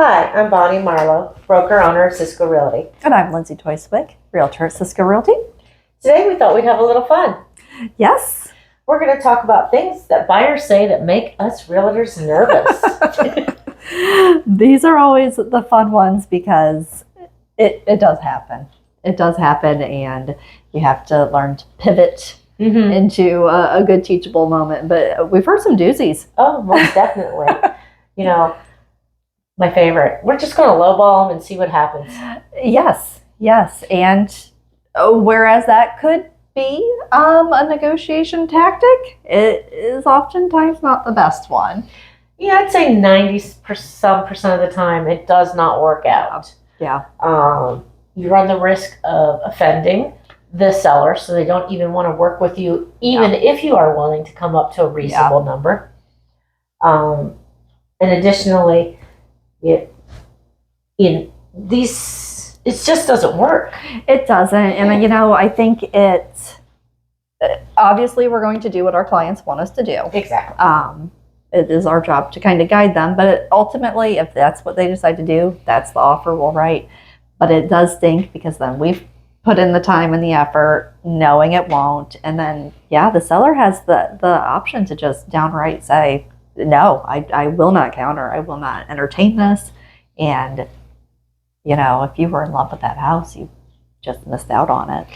Hi, I'm Bonnie Marlow, broker owner of Cisco Realty. And I'm Lindsay Toy-Swick, Realtor at Cisco Realty. Today we thought we'd have a little fun. Yes. We're going to talk about things that buyers say that make us realtors nervous. These are always the fun ones because it does happen. It does happen, and you have to learn to pivot into a good teachable moment. But we've heard some doozies. Oh, most definitely. You know, my favorite. We're just going to lowball them and see what happens. Yes. And whereas that could be a negotiation tactic, it is oftentimes not the best one. Yeah, I'd say 90% of the time it does not work out. Yeah. You run the risk of offending the seller, so they don't even want to work with you, even if you are willing to come up to a reasonable number. And additionally, it just doesn't work. It doesn't, and I think obviously we're going to do what our clients want us to do. Exactly. It is our job to kind of guide them, but ultimately, if that's what they decide to do, that's the offer we'll write. But it does stink because then we've put in the time and the effort knowing it won't, and then the seller has the option to just downright say, no, I will not counter, I will not entertain this. And if you were in love with that house, you just missed out on it.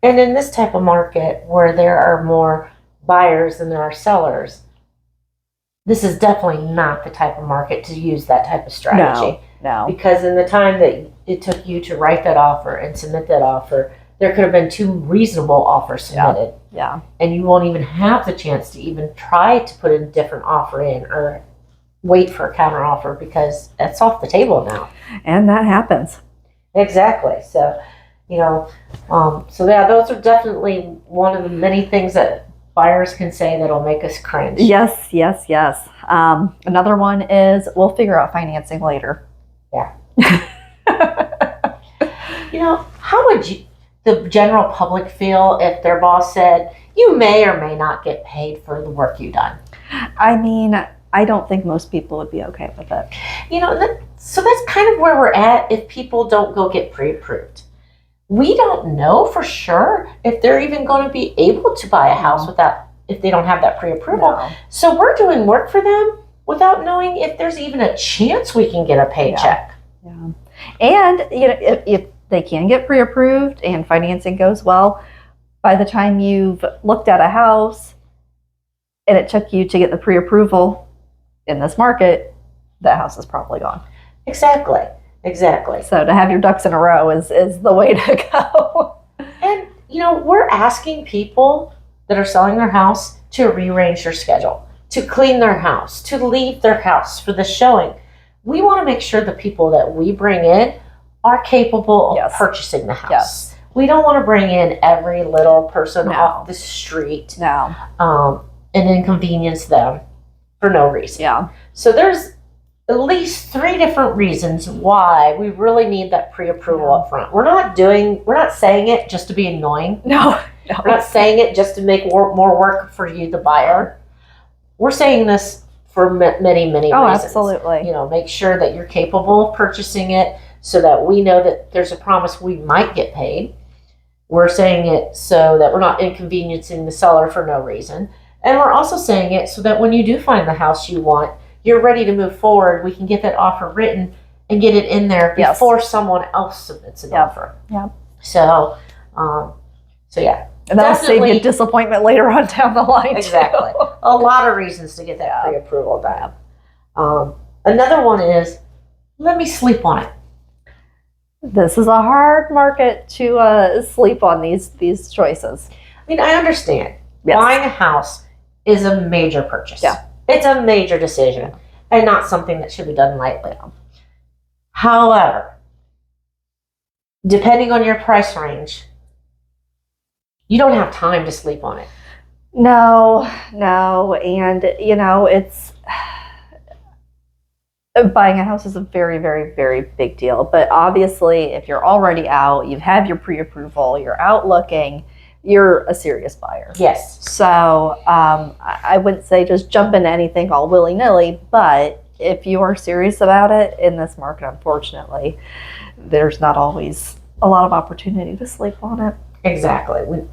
And in this type of market where there are more buyers than there are sellers, this is definitely not the type of market to use that type of strategy. No. Because in the time that it took you to write that offer and submit that offer, there could have been 2 reasonable offers submitted. Yeah. And you won't even have the chance to even try to put a different offer in or wait for a counter offer because that's off the table now. And that happens. Exactly. So, those are definitely one of the many things that buyers can say that'll make us cringe. Yes. Another one is we'll figure out financing later. Yeah. How would the general public feel if their boss said, you may or may not get paid for the work you've done? I mean, I don't think most people would be okay with it. So that's kind of where we're at if people don't go get pre-approved. We don't know for sure if they're even going to be able to buy a house if they don't have that pre-approval. No. So we're doing work for them without knowing if there's even a chance we can get a paycheck. Yeah. And if they can get pre-approved and financing goes well, by the time you've looked at a house and it took you to get the pre-approval in this market, that house is probably gone. Exactly. So to have your ducks in a row is the way to go. And, we're asking people that are selling their house to rearrange their schedule, to clean their house, to leave their house for the showing. We want to make sure the people that we bring in are capable of purchasing the house. Yes. We don't want to bring in every little person off the street and inconvenience them for no reason. Yeah. So there's at least 3 different reasons why we really need that pre-approval up front. We're not saying it just to be annoying. No. We're not saying it just to make more work for you, the buyer. We're saying this for many reasons. Absolutely. Make sure that you're capable of purchasing it so that we know that there's a promise we might get paid. We're saying it so that we're not inconveniencing the seller for no reason. And we're also saying it so that when you do find the house you want, you're ready to move forward. We can get that offer written and get it in there before someone else submits an offer. Yeah. So yeah. And that'll save you disappointment later on down the line. Exactly. A lot of reasons to get that pre-approval done. Another one is, let me sleep on it. This is a hard market to sleep on these choices. I mean, I understand. Yes. Buying a house is a major purchase. Yeah. It's a major decision and not something that should be done lightly. However, depending on your price range, you don't have time to sleep on it. No. And, it's buying a house is a very, very, very big deal. But obviously, if you're already out, you have your pre-approval, you're out looking, you're a serious buyer. Yes. So I wouldn't say just jump into anything all willy-nilly, but if you are serious about it in this market, unfortunately, there's not always a lot of opportunity to sleep on it. Exactly.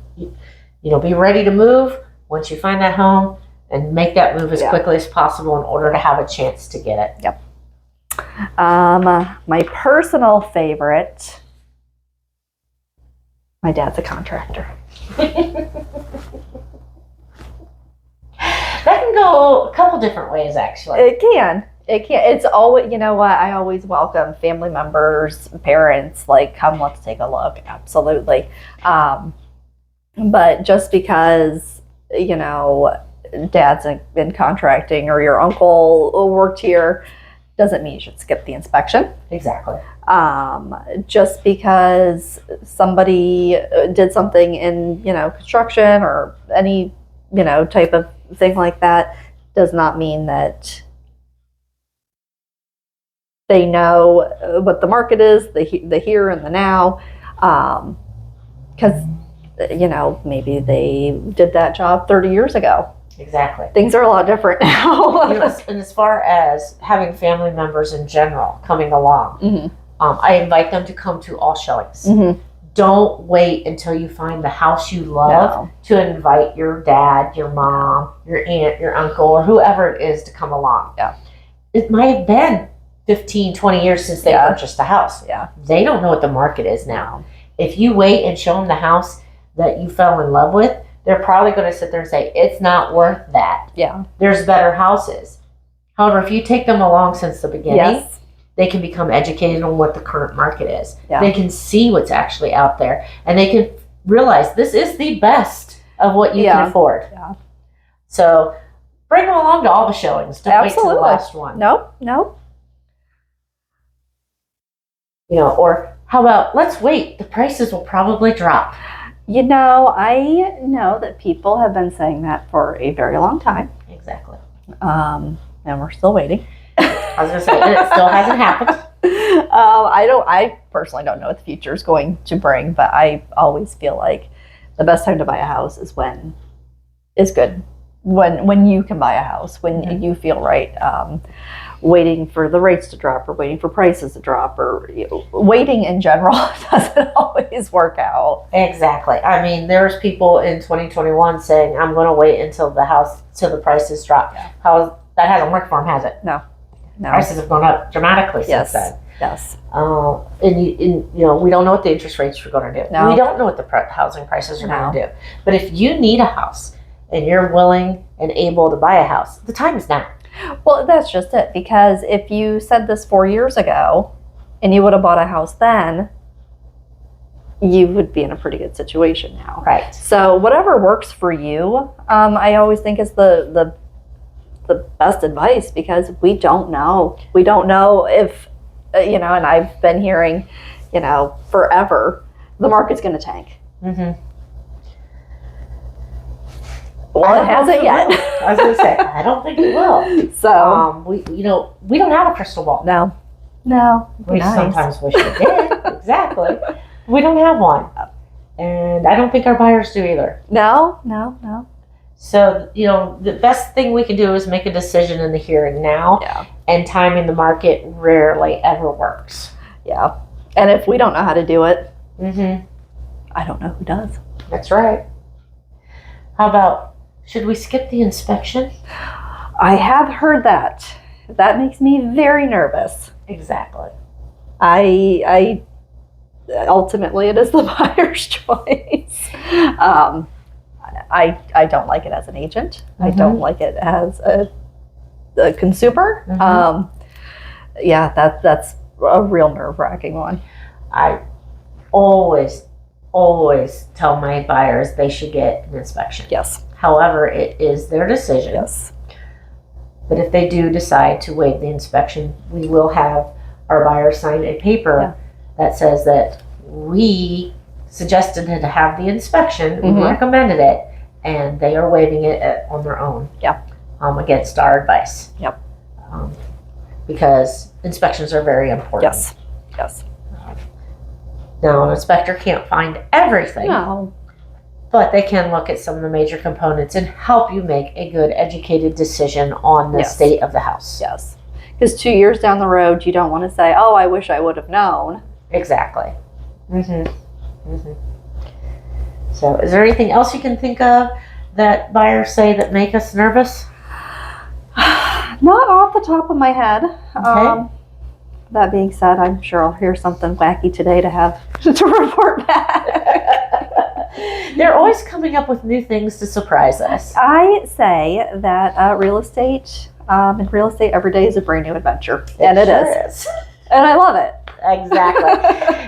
Be ready to move once you find that home and make that move as quickly as possible in order to have a chance to get it. Yep. My personal favorite, my dad's a contractor. That can go a couple different ways, actually. It can. It's always, you know what? I always welcome family members, parents, like, come, let's take a look. Absolutely. But just because, dad's in contracting or your uncle worked here doesn't mean you should skip the inspection. Exactly. Just because somebody did something in, construction or any, type of thing like that does not mean that they know what the market is, the here and the now. Because, maybe they did that job 30 years ago. Exactly. Things are a lot different now. And as far as having family members in general coming along, Mm-hmm. I invite them to come to all showings. Mm-hmm. Don't wait until you find the house you love to invite your dad, your mom, your aunt, your uncle, or whoever it is to come along. Yeah. It might have been 15, 20 years since they purchased a house. Yeah. They don't know what the market is now. If you wait and show them the house that you fell in love with, they're probably going to sit there and say, it's not worth that. Yeah. There's better houses. However, if you take them along since the beginning, they can become educated on what the current market is. Yeah. They can see what's actually out there, and they can realize this is the best of what you can afford. Yeah. So bring them along to all the showings. Don't wait till the last one. No. Or how about, let's wait. The prices will probably drop. I know that people have been saying that for a very long time. Exactly. And we're still waiting. I was going to say, and it still hasn't happened. I personally don't know what the future is going to bring, but I always feel like the best time to buy a house is when it's good. When you can buy a house, when you feel right. Waiting for the rates to drop or waiting for prices to drop or waiting in general doesn't always work out. Exactly. I mean, there's people in 2021 saying, I'm going to wait until the prices drop. Yeah. That hasn't worked for them, has it? No. Prices have gone up dramatically since then. Yes. And we don't know what the interest rates are going to do. No. We don't know what the housing prices are going to do. But if you need a house and you're willing and able to buy a house, the time is now. Well, that's just it. Because if you said this 4 years ago and you would have bought a house then, you would be in a pretty good situation now. Right. So whatever works for you, I always think is the best advice, because we don't know. We don't know if, and I've been hearing, forever, the market's going to tank. Mm-hmm. Well, it hasn't yet. I was going to say, I don't think it will. So, we don't have a crystal ball. No. We sometimes wish we did. Exactly. We don't have one. And I don't think our buyers do either. No. So, the best thing we can do is make a decision in the here and now. Yeah. And timing the market rarely ever works. Yeah. And if we don't know how to do it, Mm-hmm. I don't know who does. That's right. How about, should we skip the inspection? I have heard that. That makes me very nervous. Exactly. I ultimately, it is the buyer's choice. I don't like it as an agent. Mm-hmm. I don't like it as a consumer. Mm-hmm. That's a real nerve-wracking one. I always tell my buyers they should get an inspection. Yes. However, it is their decision. Yes. But if they do decide to waive the inspection, we will have our buyer sign a paper that says that we suggested to have the inspection, we recommended it, and they are waiving it on their own. Yeah. Against our advice. Yep. Because inspections are very important. Yes. Now, an inspector can't find everything. No. But they can look at some of the major components and help you make a good educated decision on the state of the house. Yes. Because 2 years down the road, you don't want to say, oh, I wish I would have known. Exactly. So is there anything else you can think of that buyers say that make us nervous? Not off the top of my head. Okay. That being said, I'm sure I'll hear something wacky today to have to report back. They're always coming up with new things to surprise us. I say that real estate, in real estate, every day is a brand new adventure. And it sure is. And I love it. Exactly.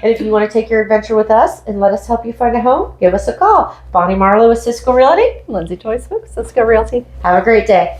And if you want to take your adventure with us and let us help you find a home, give us a call. Bonnie Marlow with Cisco Realty. Lindsay Toy-Swick, Cisco Realty. Have a great day.